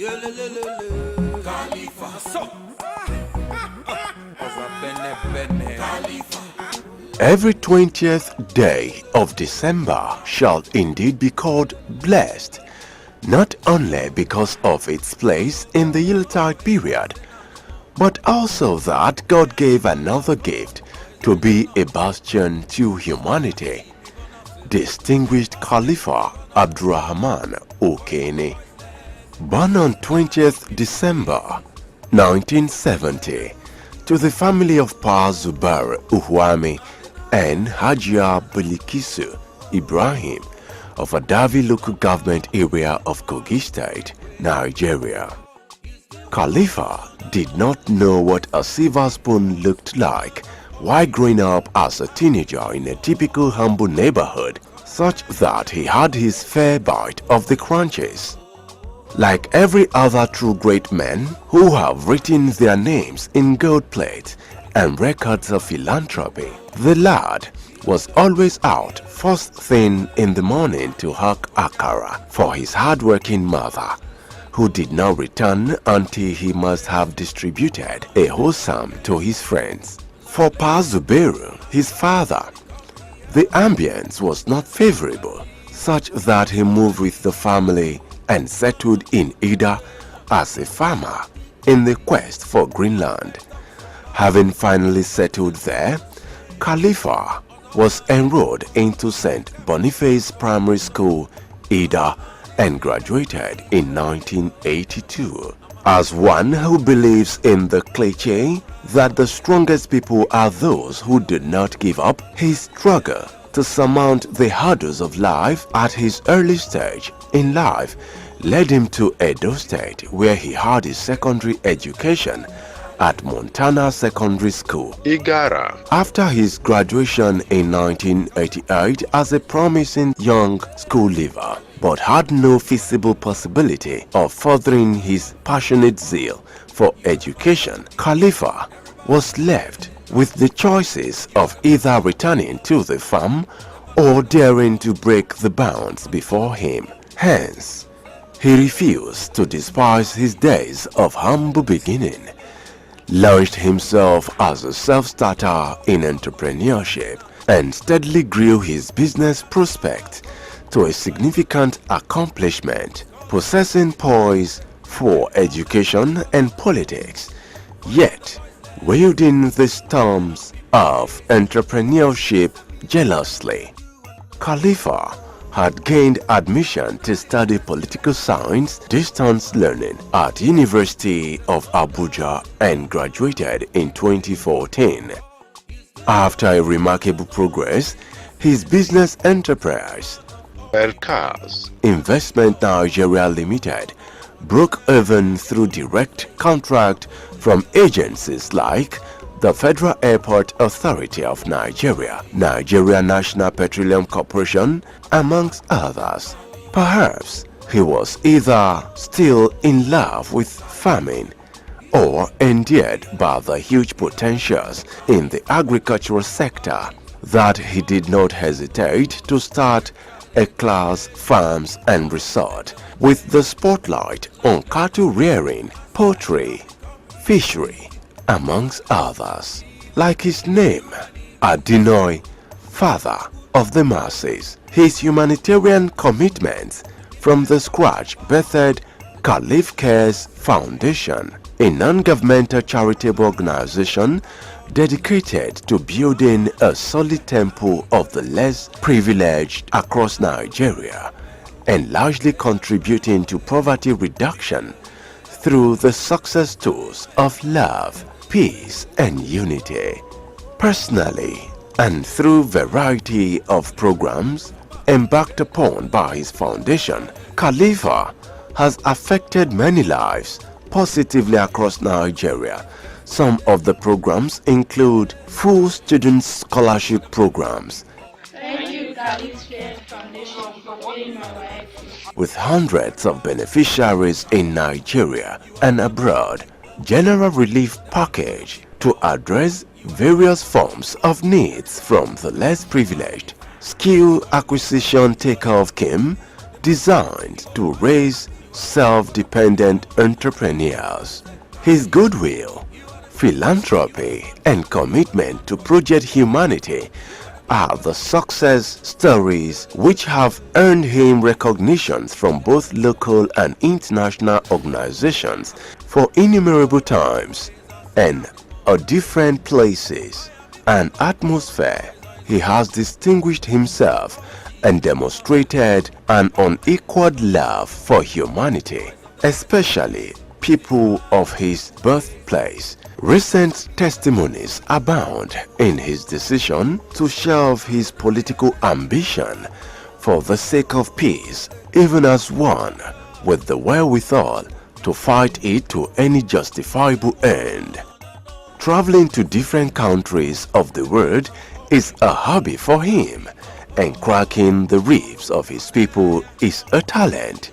Every 20th day of December shall indeed be called blessed, not only because of its place in the Yuletide period, but also that God gave another gift to be a bastion to humanity. Distinguished Khalifa Abdulrahaman Okene, born on 20th December 1970 to the family of Pa Zubair Uhwami and Hajia Bilikisu Ibrahim of Adavi local government area of Kogi State, Nigeria. Khalifa did not know what a silver spoon looked like while growing up as a teenager in a typical humble neighborhood, such that he had his fair bite of the crunches. Like every other true great men who have written their names in gold plate and records of philanthropy, the lad was always out first thing in the morning to hawk akara for his hard-working mother, who did not return until he must have distributed a whole sum to his friends. For Pa Zubairu, his father, the ambience was not favorable, such that he moved with the family and settled in Ida as a farmer in the quest for Greenland. Having finally settled there, Khalifa was enrolled into St. Boniface Primary School, Ida, and graduated in 1982. As one who believes in the cliché that the strongest people are those who do not give up, his struggle to surmount the hurdles of life at his early stage in life led him to Edo State, where he had his secondary education at Montana Secondary School, Igara. After his graduation in 1988 as a promising young school leaver, but had no feasible possibility of furthering his passionate zeal for education, Khalifa was left with the choices of either returning to the farm or daring to break the bounds before him. Hence, he refused to despise his days of humble beginning, launched himself as a self-starter in entrepreneurship, and steadily grew his business prospects to a significant accomplishment, possessing poise for education and politics, yet wielding the storms of entrepreneurship jealously. Khalifa had gained admission to study political science distance learning at University of Abuja and graduated in 2014. After a remarkable progress, his business enterprise, Cars Investment Nigeria Limited, broke even through direct contract from agencies like the Federal Airport Authority of Nigeria, Nigeria National Petroleum Corporation, amongst others. Perhaps he was either still in love with farming or endeared by the huge potentials in the agricultural sector that he did not hesitate to start A-Class Farms and Resort with the spotlight on cattle rearing, poultry, fishery, amongst others. Like his name, Adinoy, father of the masses, his humanitarian commitments from the scratch birthed Khalif Cares Foundation, a non-governmental charitable organization dedicated to building a solid temple of the less privileged across Nigeria and largely contributing to poverty reduction through the success tools of love, peace and unity. Personally, and through variety of programs embarked upon by his foundation, Khalifa has affected many lives positively across Nigeria. Some of the programs include full student scholarship programs. Thank you, Khalifa Foundation, for being my wife. With hundreds of beneficiaries in Nigeria and abroad, general relief package to address various forms of needs from the less privileged, skill acquisition takeoff scheme designed to raise self-dependent entrepreneurs. His goodwill, philanthropy, and commitment to project humanity are the success stories which have earned him recognitions from both local and international organizations for innumerable times and different places and atmosphere. He has distinguished himself and demonstrated an unequaled love for humanity, especially people of his birthplace. Recent testimonies abound in his decision to shelve his political ambition for the sake of peace, even as one with the wherewithal to fight it to any justifiable end. Traveling to different countries of the world is a hobby for him, and cracking the ribs of his people is a talent.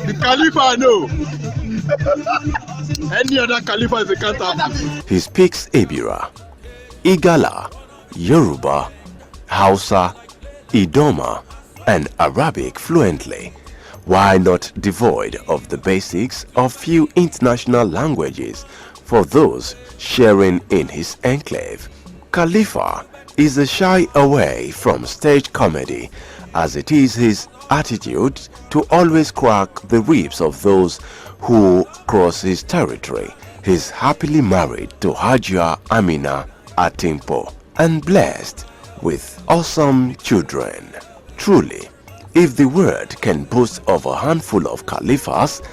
The Khalifa, no. Any other Khalifa is a counterfeit. He speaks Ebira, Igala, Yoruba, Hausa, Idoma, and Arabic fluently, while not devoid of the basics of few international languages for those sharing in his enclave. Khalifa is shy away from stage comedy, as it is his attitude to always crack the ribs of those who cross his territory. He's happily married to Hajia Amina Atimpo and blessed with awesome children. Truly, if the world can boast of a handful of Khalifas,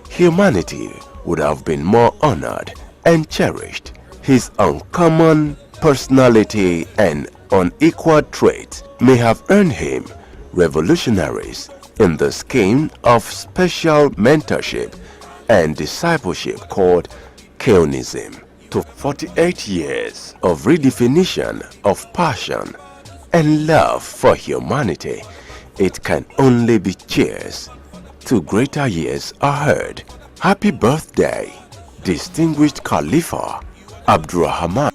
humanity would have been more honored and cherished. His uncommon personality and unequaled traits may have earned him revolutionaries in the scheme of special mentorship and discipleship called Keonism. To 48 years of redefinition of passion and love for humanity, it can only be cheers to greater years ahead. Happy birthday, distinguished Khalifa Abdulrahaman.